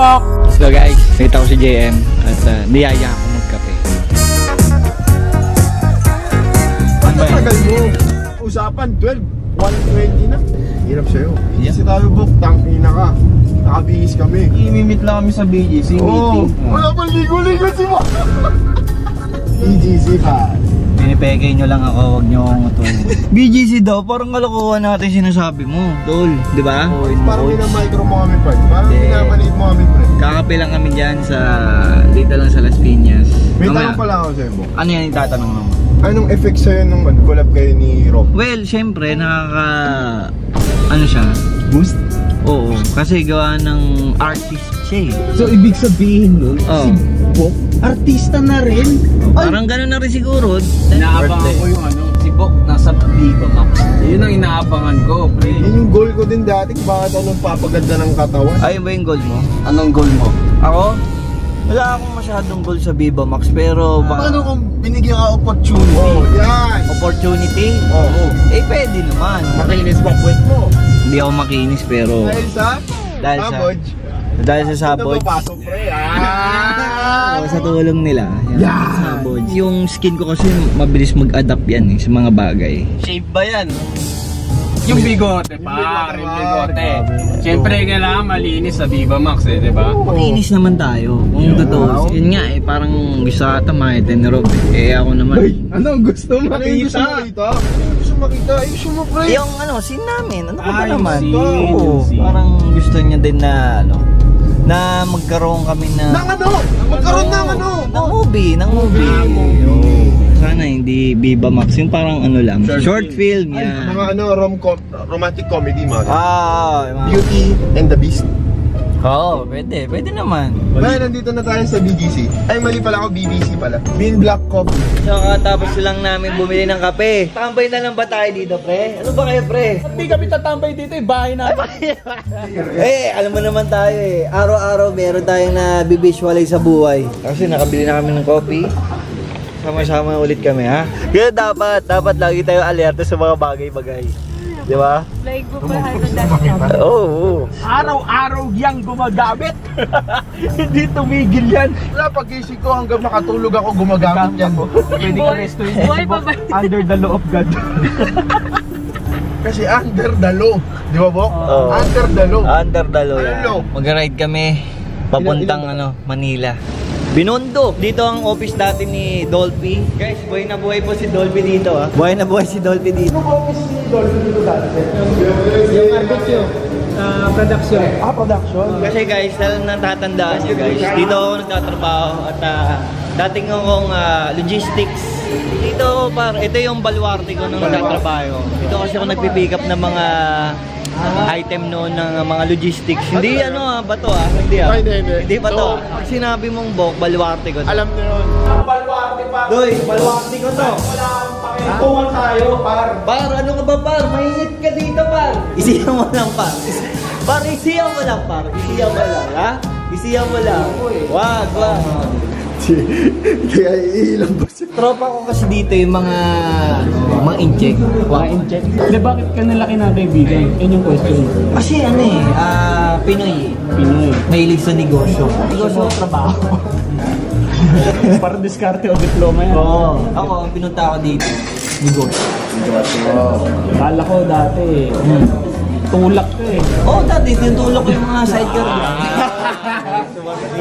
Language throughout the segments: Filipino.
Bok! So guys, nakita ko si JM at niyaya ako magkape. Ang tagal mo. Usapan 12, 120 na. Hirap sa'yo. Kasi tayo Bok, tangina ka. Nakabihis kami. Imimit lang kami sa BGC meeting. Wala pang ligo-ligo si Bok. BGC pa. Pinipeke nyo lang ako, wag nyo akong matulog. BGC daw, parang kalokohan natin sinasabi mo, tol, di ba? Parang minamicro mo kami pa. Parang minamanate mo kami pa. Kakape lang kami dyan sa, dito lang sa Las Piñas. May tanong pala ako sa'yo, Bok. Ano yan yung tatanong naman? Anong effect sa'yo nung collab kayo ni Rob? Well, syempre, ano siya? Boost? Oo, kasi gawa ng artist siya eh. So, ibig sabihin nun, Oh. si Bok, artista na rin? Parang gano'n na rin siguro. Inaabangan ko yung ano, si Bok nasa Viva Max. Yun ang inaabangan ko, pre. Yun yung goal ko din dati. Bakit anong papaganda ng katawan? Ayun ba yung goal mo? Anong goal mo? Ako? Wala akong masyadong goal sa Viva Max, pero Paano kung binigyan ka opportunity? Oh, yan! opportunity? Oo. Eh, pwede naman. Makinis pa puwet mo. Hindi ako makinis, pero Dahil sa? dahil sa sabod. Pasok, pre. Sa tulong nila. Yan. Sabod. Yung skin ko kasi mabilis mag-adapt yan eh, sa mga bagay. Shape ba yan? Yung bigote pa, yung bigote. Siyempre kailangan malinis sa Viva Max eh, di ba? Makinis naman tayo. Kung totoo. Yun nga eh, parang gusto ata makita ni Rob eh. Eh ako naman. Anong gusto mo Ano yung gusto makita? Gusto makita? Ay, gusto mo, pre. Yung ano, scene namin. Ano ka ba yung naman? scene, Oo, yung scene. parang gusto niya din na ano, na magkaroon kami na Nang ano? Magkaroon ng ano? ng movie. Oo. Sana hindi Viva Max, yung parang ano lang, short film yan. Mga ano, romantic comedy, mga. Mga Beauty and the Beast. Oo, pwede naman. Well, nandito na tayo sa BGC. Ay, mali pala ako, BBC pala. Bean Black Coffee. So, tapos lang namin bumili ng kape. Tambay na lang ba tayo dito, pre? Ano ba kayo, pre? Hindi kami tatambay dito, bahay namin. Eh, alam mo naman tayo eh. Araw-araw meron tayong nabivisualize sa buhay. Kasi nakabili na kami ng coffee. Sama-sama ulit kami, ha? Kaya dapat lagi tayo alerto sa mga bagay-bagay. Di ba? Like, bubahal na dati. Oo. Araw-araw yang gumagamit. Hindi tumigil yan. Wala, pag-isip ko hanggang makatulog ako, gumagamit yan. Pwede ka restuin Buhay pa ba? under the law of God. Kasi under the law. Di ba, Bok? Oo. Under the law. Under the law yan. Anong law? Mag-ride kami papuntang Manila. Binondo. Dito ang office dati ni Dolphy. Guys, buhay na buhay po si Dolphy dito, ha? Buhay na buhay si Dolphy dito. Anong office ni Dolphy dito dati? Yung arbitrio, production. Production. Kasi guys, natatandaan nyo guys, dito ako nagtatrabaho at dating akong logistics. Dito ito yung baluarte ko nung nagtatrabaho. Dito kasi ako nagpipick up ng mga item noon ng mga logistics. Hindi bato hindi Hindi bato. Pag sinabi mong Bok, baluarte ko to. Alam niyo yun. Baluarte pa. Doy, baluarte ko to. Tungan tayo, par. Par, ano ka ba par? Mainit ka dito par. Isiyan mo lang par. Par, isiyan mo lang par. Isiyan mo lang, ha? Isiyan mo lang. Wag. Kaya iilang ba siya? Tropa ko kasi dito yung mga incheck. Mga incheck. Hindi, bakit ka nalaki na kaibigan? Yan yung question. Kasi Pinoy. Mahilig sa negosyo. Negosyo trabaho. Para diskarte o diploma yan. Oo. Ako, ang pinunta ko dito, negosyo. Kala ko dati, tulak ka eh. Oo, dati, tinutulog ko yung mga sidecar.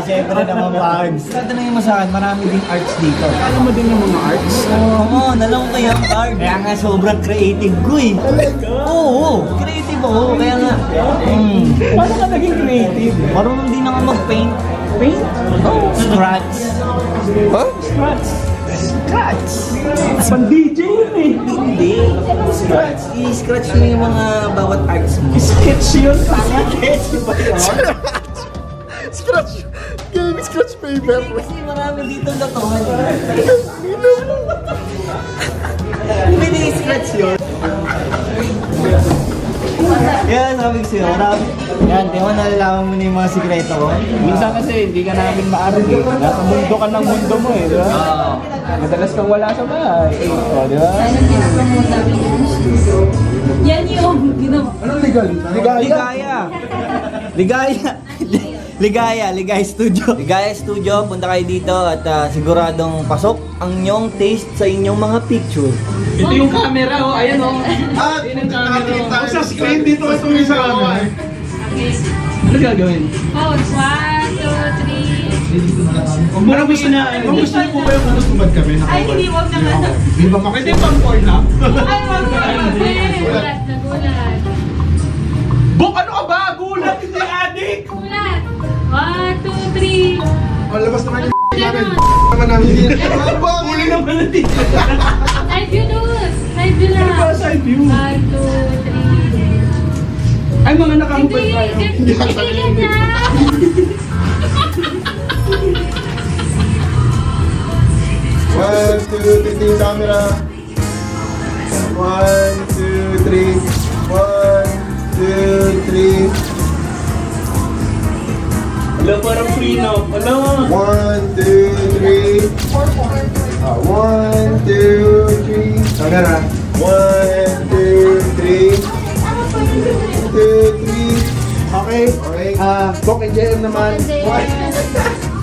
Siyempre naman arts. Ito na yung masakan, marami ding arts dito. Alam mo din yung mga arts? Oo, nalang ko yung art. Kaya nga sobrang creative ko eh. Oo, creative ako. Kaya nga, Paano ka naging creative? marunong din ako mag-paint. Paint? Oh, scratch. Scratch! Pan-DJ yun eh. Hindi. Scratch. I-scratch mo yung mga bawat arts mo. Sketch yun. Sketch ba yun? Scratch. Scratch paper. Kasi marami dito natohan. Hindi i-scratch yun. Yan, sabi ko sa'yo, marami. Yan, di ba nalalaman mo na yung mga sikreto ko? Minsan kasi hindi ka namin maaral eh. Nasa mundo ka ng mundo mo eh, di ba? Oo. Madalas kang wala sa bahay. O, di ba? Yan yung ginawa. Anong legal? Ligaya. Ligaya Studio. Ligaya Studio, punta kayo dito at siguradong pasok ang inyong taste sa inyong mga picture. Ito yung camera, oh. Ayan, oh. At Ayan ang camera. sa screen dito ito may sa camera. Ano gagawin? Pose. 1, 2, 3. Huwag mo na gusto na. Kung gusto niyo po ba yung tumad kami? Ay, hindi, wag naman. Viva Max. Pwede pang porn na? Ay, wag naman. Gulat na gulat. Bok, ano ka ba? Gulat, hindi adik! Gulat. 1, 2, 3. Ang labas naman yung namin. Ganon. Naman namin dito. Huli Naman na dito. Side view news. Side view lang. Ano ba side view? 1, 2, 3. Ay, mga nakambal Hindi, tayo. hindi ganyan. 1, 2, 3, yung camera. 1, 2, 3. 1, 2, 3. Wala, parang prenup. Wala. 1, 2, 3. 1, 2, 3. Camera. 1, 2, 3. 2, 3. Okay. Okay. Bok and JM naman.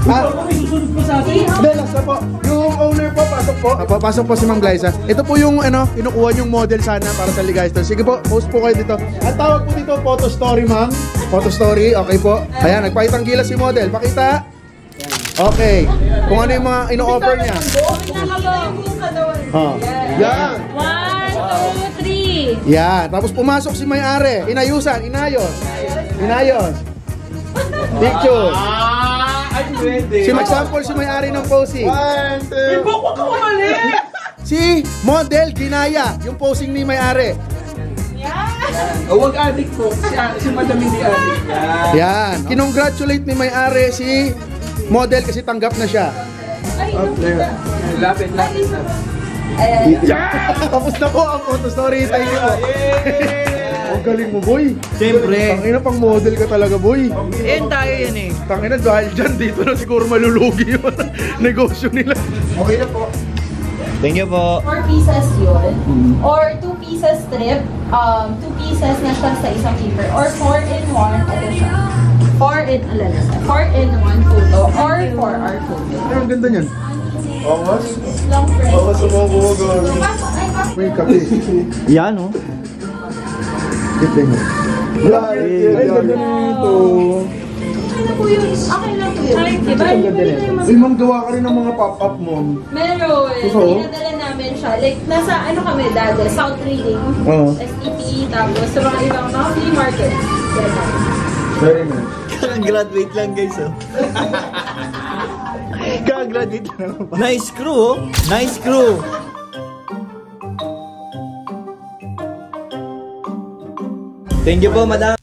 May susunod pa sa akin. Hindi, last na po. Yung owner po, pasok po. Pasok po si Ma'am Glyza. Ito po yung kinukuha yung model sana para sa Ligaya Store. Sige po, post po kayo dito. Ang tawag po dito, photo story, ma'am. Photo story, okay po. Ayan, nagpakitang gilas si model. Pakita. Okay. Kung ano yung mga ino-offer niya. Oh. Yan. 1, 2, 3. Yan. Tapos pumasok si may-ari. Inayusan, inayos. Inayos. Picture. Ay, pwede. Si mag-sample si may-ari ng posing. 1, 2. Bok, huwag ka umali! Si model ginaya yung posing ni may-ari. O, wag adik po. Si madam hindi adik. Yan. Kinongratulate ni may-ari si model kasi tanggap na siya. Lapit. Tapos na po ang photo story. Thank you po. Ang galing mo, boy. Siyempre. Tangina, pang model ka talaga, boy. Yan tayo yan eh. Tangina, dahil dyan, dito na siguro malulugi yung negosyo nila. Okay na po. Thank you po. 4 pieces yun. Or 2 pieces strip. 2 pieces na siya sa isang paper. Or 4 in 1. Ito siya. 4 in 1 photo. Or 4 art photo. Ang ganda niyan. Angas. Long press. Angas sa mga buwagan. May kape. Yan oh. Ganda niya. Ay, ganda nito. Okay na po yun. Okay lang po yun. Ay, diba? Uy, ma'am, gawa ka rin ng mga pop-up, mom. Meron. Totoo? Pinadala namin siya. Like, nasa ano kami dati? South Reading. Oo. SEP. Tapos sa mga ibang mga flea market. Ganun. Very nice. Kaka-graduate lang guys oh. Kaka-graduate lang. Nice crew oh. Nice crew. Thank you po madam.